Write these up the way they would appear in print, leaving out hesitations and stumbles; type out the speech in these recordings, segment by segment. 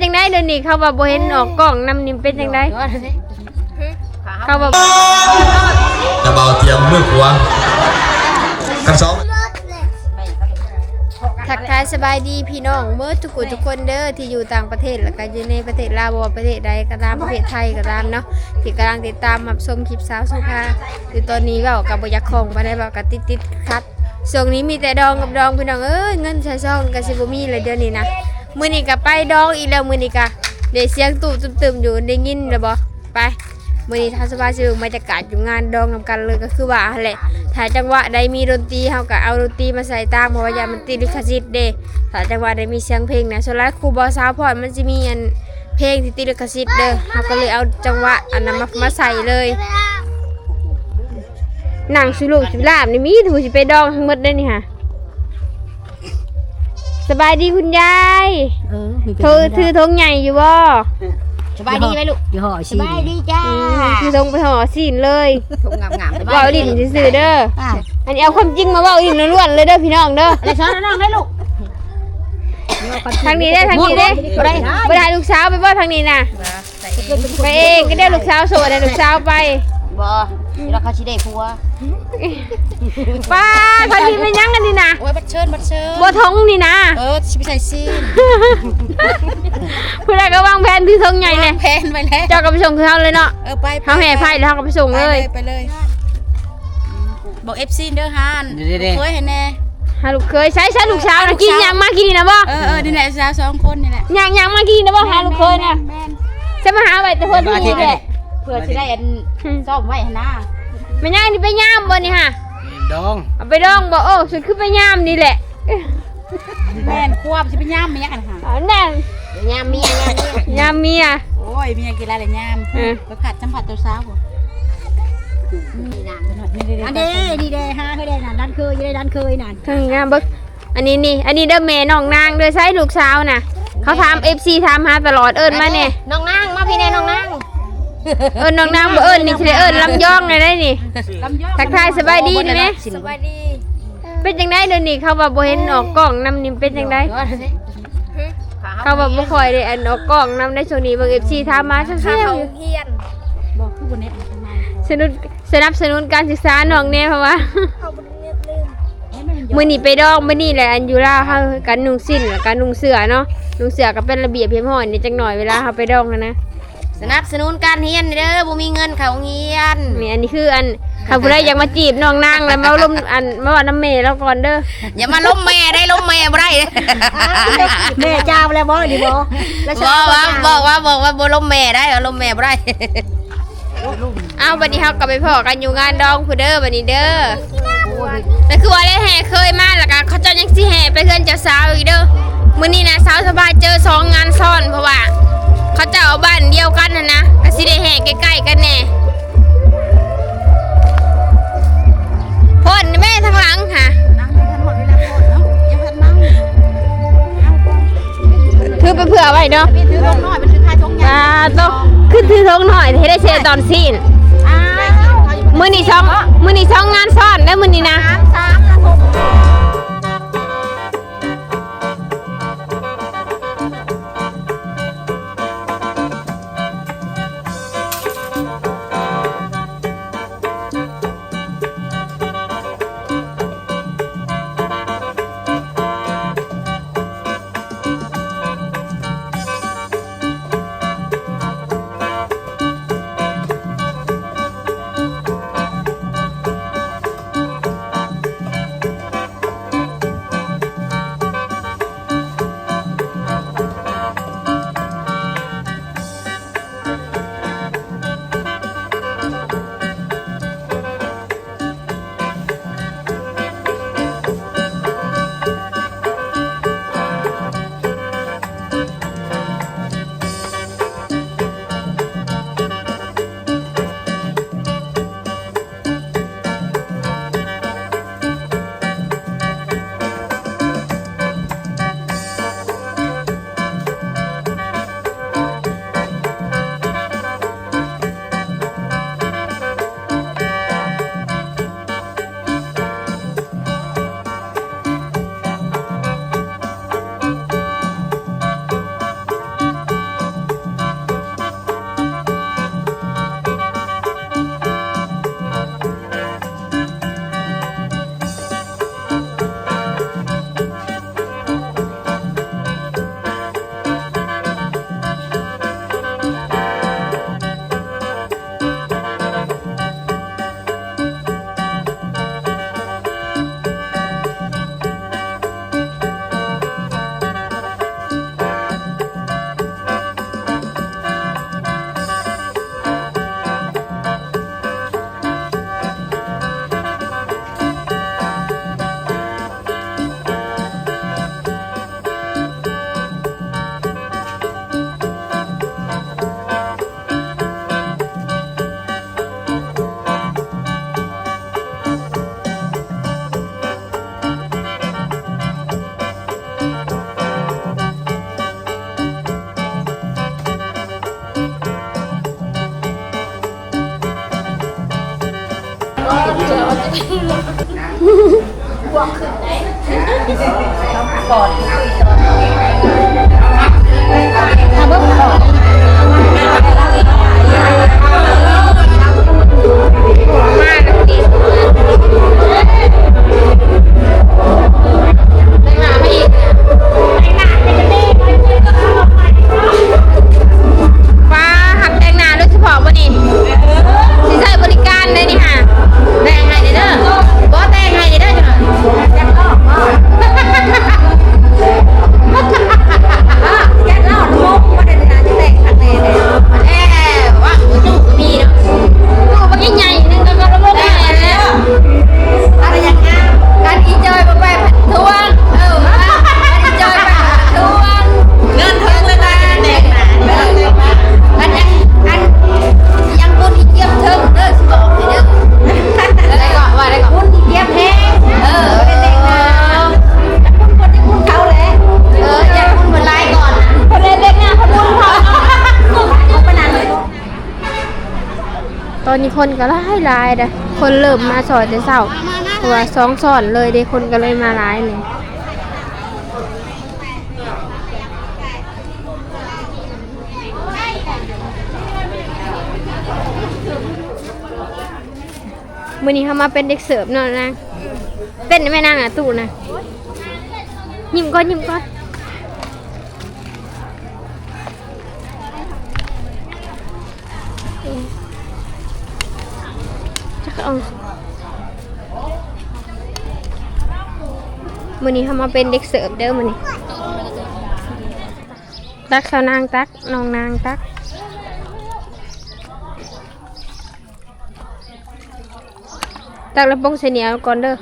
จังไดเดี๋ยวนี้เขาว่าบ่เห็นออกกล้องนำนี่เป็นจังไดเขาว่าจะเบาเตรียมมือขวากันสองทักทายสบายดีพี่น้องเมื่อทุกคนเด้อที่อยู่ต่างประเทศแล้วก็อยู่ในประเทศลาวบ่ประเทศใดก็ตามประเทศไทยก็ตามเนาะที่กำลังติดตามรับชมคลิปสาวสุภาอยู่ตอนนี้เว้ากับบ่อยากของบ่ได้เว้ากับติดขัดช่วงนี้มีแต่ดองกับดองพี่น้องเอ้ยเงินใช้ซ่องก็สิบ่มีเลยเดี๋ยวนี้นะมื้อนี้ก็ไปดองอีกแล้วมื้อนี้ก็ได้เสียงตู่ตึมๆอยู่ได้ยินแล้วบ่ไปมื้อนี้ทางสภาสิบรรยากาศอยู่งานดองนำกันเลยก็คือว่าแหละถ้าจังหวะใดมีดนตรีเฮาก็เอาดนตรีมาใส่ตามเพราะว่าอย่ามันติดลิขสิทธิ์เด้ถ้าจังหวะใดมีเสียงเพลงนะส่วนหลายครูบอสาวพอดมันสิมีอันเพลงที่ติดลิขสิทธิ์เด้อเฮาก็เลยเอาจังหวะอันนั้นมาใส่เลยหนังสุรุสุลาบนี่มีถูสิไปดองทั้งหมดเด้อนี่ค่ะสบายดีคุณยายถือธงใหญ่อยู่บ่สบายดีไหมลูกอยู่ห่อสบายดีจ้าถือธงไปห่อศีลเลยธงงามๆ เว้าดินซื่อๆเด้ออันนี้เอาความจริงมาเว้าดินล้วนๆเลยเด้อพี่น้องเด้ออะไรช้อนน้องได้ลูกทางนี้ได้ทางนี้ได้บ่ได้ลูกสาวไปบ่ทางนี้น่ะไปเองก็ได้ลูกสาวโสดได้ลูกสาวไปบ่แล้วเขาสิได้ผัวป้าพอดีมันยังกันนี่นะโอ้ยบัดเชิญบ่ทงนี่นะสิไปใส่ซีนผู้ใดก็วางแผนที่ทงใหญ่เลยแผนไว้แล้วเจ้าก็ไปส่งเขาเลยเนาะไปเฮาแห่ไผ่แล้วเฮาก็ไปส่งเลยไปเลยบอก FC เด้อฮานเคยเห็นแน่หาลูกเคยใช้ลูกสาวนะกินยังมากินนะบ่นี่แหละสาว2คนนี่แหละยังมากินนะบ่หาลูกเคยน่ะจะมาหาไว้แต่เพิ่นที่นี่แหละเพื่อสิได้อันซ่อมไว้หั่นนะแม่ย่างนี่ไปย่ามบ่นี่ฮะดองเอาไปดองบ่โอ้สุดคือไปย่ามนี่แหละแม่นควบสิไปย่ามเมียกันค่ะแน่ย่ามเมียโอ้ยเมียกินอะไรย่ามไปผัดสัมผัสตัวสาวอันนี้ดีฮะเคยได้นั่นดันเคยได้ดันเคยนั่นทั้งงามเบิกอันนี้เด้อแม่น้องนางเด้อใช้ลูกสาวน่ะเขาถาม FC ถามหาตลอดเอิ้นมาแน่น้องนางมาพี่แน่น้องนางน้องนางบ่นี่สิได้ลำยองได้นี่ทักทายสบายดีนี่แม่สบายดีเป็นจังไดเดี๋ยวนี้เขาว่าบ่เห็นออกกล้องนำนี่เป็นจังไดเขาว่าบ่ค่อยได้อันออกกล้องนำในช่วงนี้เบิ่ง FC ถามมาซื่อๆเขาเฮียนบ่คือบ่เน็ตสนับสนุนการศึกษาน้องแน่เพราะว่ามื้อนี้ไปดองมื้อนี้แหละอันอยู่ลาวเฮากันนุ่งสิ้นกับนุ่งเสื้อเนาะนุ่งเสื้อก็เป็นระเบียบเพียบพร้อมนี่จักหน่อยเวลาเฮาไปดองนะสนับสนุนการเรียนเด้อบ่มีเงินเข้าโรงเรียนนี่อันนี้คืออันถ้าผู้ใดอยากมาจีบน้องนางแล้วมาล้มอันมาว่าน้ำแม่แล้วก่อนเด้ออย่ามาล้มแม่ได้ล้มแม่บ่ได้แม่จ้าแล้วบ่ดิบ่บอกว่าบ่ล้มแม่ได้ล้มแม่บ่ได้เอาบัดนี้เฮาก็ไปพ้อกันอยู่งานดองผู้เด้อบัดนี้เด้อแต่คือว่าได้แห่เคยมาแล้วก็เขาเจ้ายังสิแห่ไปเฮือนเจ้าสาวอีกเด้อมื้อนี้นะสาวสบายเจอ2งานซ้อนเพราะว่าเขาจะเอาบ้านเดียวกันนะก็สิได้แห่ใกล้ๆกันแน่พ่นแม่ทางหลังค่ะถือไปเผื่อไว้เนาะถือทงน้อยเป็นถือท้ายทงใหญ่ต้องขึ้นถือทงหน่อยให้ได้เสียตอนสิ้นมื้อนี้ช่องงานซ้อนได้มื้อนี้นะ ฟ้าหับแต่งหน้าโดยเฉพาะวันนี้สิใช้บริการเลยนี่ค่ะแต่งให้เด้อบ่แต่งให้เด้อจ้ะจังก็แกเล่าลูกบ่ได้นานจะแต่งคักแน่เลยว่าตู้ก็มีเนาะตู้บ่ใหญ่นึงก็บ่ได้แล้วอะไรอย่างงามการอีจอยบ่ไปผัดทวงการอีจอยไปผัดทวงเงินถึงเลยนะแต่งหน้าอันยังบุญที่เกี่ยมเทิงเด้อสิบอกให้เด้ออะไรก็ว่าได้ก็บุญที่เกี่ยมแฮงเป็นเด็กนะคนที่บุญเขาแหละอยากบุญเหมือนลายก่อนคนเด็กๆนะคนบุญเขาเอาไปนานเลยตอนนี้คนก็หลายเด้อคนเริ่มมาสอนแต่เช้าเพราะว่า2สอนเลยเด้คนก็เลยมาหลายเลยมื้อนี้เขามาเป็นเด็กเสิร์ฟเนาะนางเต้นได้ไหมนางอ่ะตู่นะยิ้มก่อนยิ้มก่อนจะเอามื้อนี้เขามาเป็นเด็กเสิร์ฟเด้อมื้อนี้ตักสาวนางตักน้องนางตักตักแล้วปงเสียเหนียวก่อนเด้อ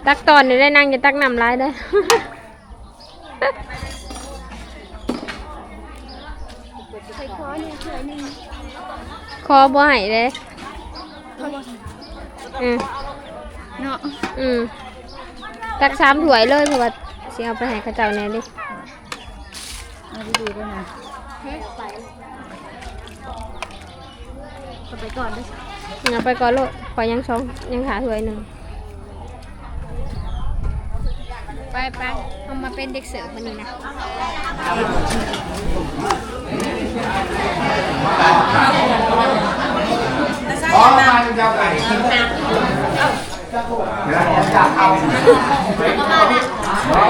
ตักตอนนี้ได้นั่งจะตักน้ำลายได้ คอบ่ให้เลยเนาะตัก3ถ้วยเลยเพราะว่าสิเอาไปให้ข้าเจ้าแน่ดิเอาดูด้วยนะไปก่อนด้วยเอาไปก่อนโลดขอยังขาถ้วยหนึ่งไปเอามาเป็นเด็กเสิร์ฟวันนี้นะ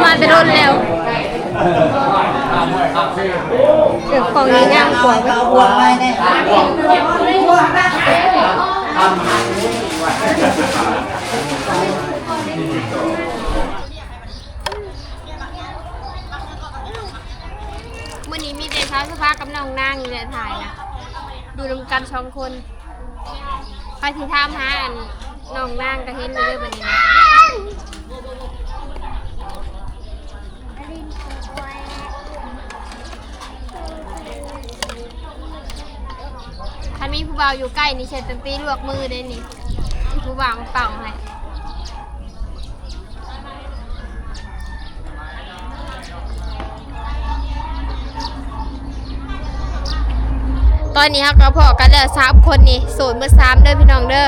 มาจะโดนแล้วเดี๋ยวของนี้งามกว่าไปวันนี้มีเด็กสาวสภากับน้องนางอยู่ในถ่ายนะดูรวมกัน2 คนใครที่ทำหาอันน้องนางก็เห็นเลยวันนี้นะถ้ามีผู้บ่าวอยู่ใกล้นี่เช็ดตั้งตีลวกมือได้นี่ผู้บ่าวมาเป่าให้ตอนนี้เขาก็พอกันแล้ว3 คนนี่โสดเมื่อ3เด้อพี่น้องเด้อ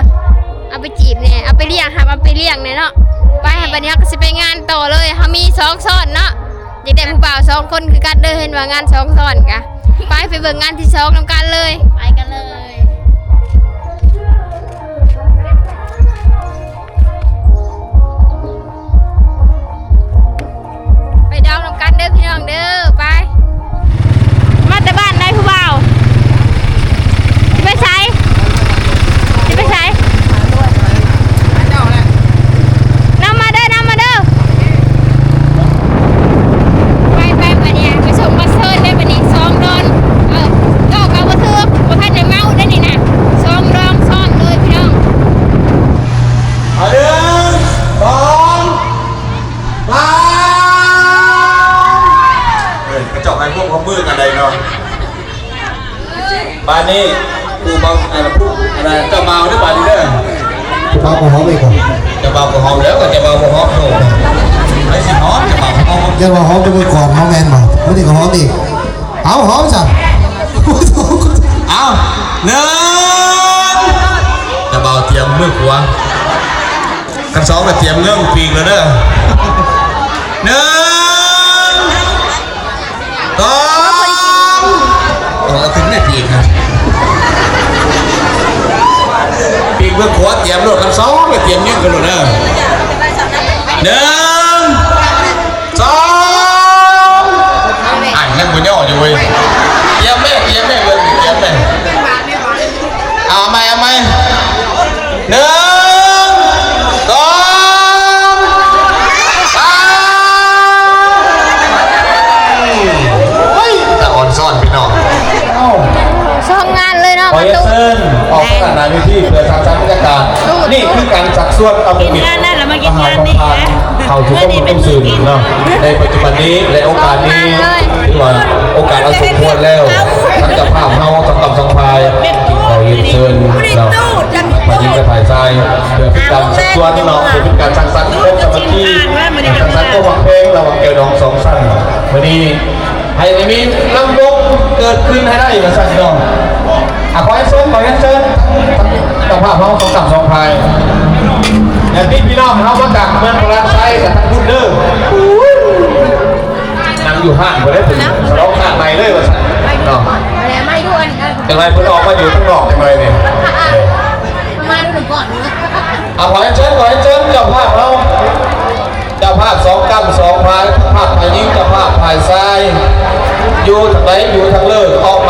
เอาไปจีบเนี่ยเอาไปเลี้ยงครับเอาไปเลี้ยงเนี่ยเนาะไปบัดนี้เขาก็จะไปงานต่อเลยเขามี2 ซ้อนเนาะอยากได้ผู้บ่าว2 คนคือกันเด้อเห็นว่างาน2 ซ้อนกะไปเบิ่งงานที่2นำกันเลยไปกันเลยไปดองนำกันเด้อพี่น้องเด้อไปมาแต่บ้านได้ผู้บ่าวจะไปใช้นำมาเด้อไปบัดนี้ไปส่งมาเซิร์นได้บัดนี้2 ดอนก็เก่าบ่ถือบ่ทันได้เมาได้นี่นะ2 ดองซ้อนเลยพี่น้อง1 2 3กระจกไอ้พวกเขามืดอะไรเนาะบ้านนี้กูเบาอะไรเจ้าเมาด้วยบ้านนี้เด้อ จะเบาของหอมอีกก่อน จะเบาของหอมแล้วก็จะเบาของหอมโน่ไอ้สิหอมจะเบาของหอม ยังว่าหอมจะมือก่อนหอมแมนมาไม่ได้ของหอมอีกเอาหอมจ้ะ เอา1 มือขวากันสองก็เตรียมเงื่อนปีกแล้วเด้อหนึ่งสองเอาขึ้นไม่ปีกนะปีกมือขวาเตรียมรถกันสองก็เตรียมเงื่อนกันรถเด้อหนึ่งสองอ่านนั่งบนย่ออยู่เว้ยเตรียมแม่เลยเตรียมแม่เอาไหมหนึ่งสองสามตะอ่อนซ่อนพี่น้อง ช่องงานเลยเนาะ ขอ ประ เย ตู เซินออกขนาดนายวิธีเพื่อทำชั้นบรรยากาศนี่คือการจัดส่วนเอาไปกินงานนั่นแล้วมากินงานนี่เขาถูกต้องสื่อเนาะในปัจจุบันนี้ในโอกาสนี้ที่ว่าโอกาสเราสมควรแล้วทั้งจะภาพเฮาทั้งกับสังพายขอเยเซินเรามายิงกระถ่ายทรายเพื่อเป็นการสักส่วนเนาะเพื่อเป็นการสร้างสรรค์โลกสมัคคีสร้างสรรค์ตัววังเพลงระหว่างเกลดองสองสั้นวันนี้ให้มีลำวงเกิดขึ้นให้ได้มาสั่นเนาะขอให้เชิญเจ้าภาพเขาสองกับสองพายอย่างที่พี่น้องเขามาจากเมืองพลังไซกับทางพุทธเด้อนั่งอยู่ห้างก็ได้ถึงร้องห้างในเลยว่าสั่นเนาะ ไม่ด้วย ยังไงเพิ่นออกมาอยู่ข้างนอกยังไงเนี่ย มาดูก่อน ขอให้เชิญเจ้าภาพเราเจ้าภาพสองกำสองพายภาพพายยิงเจ้าภาพพายทรายอยู่ทางไหนอยู่ทางเลิกออก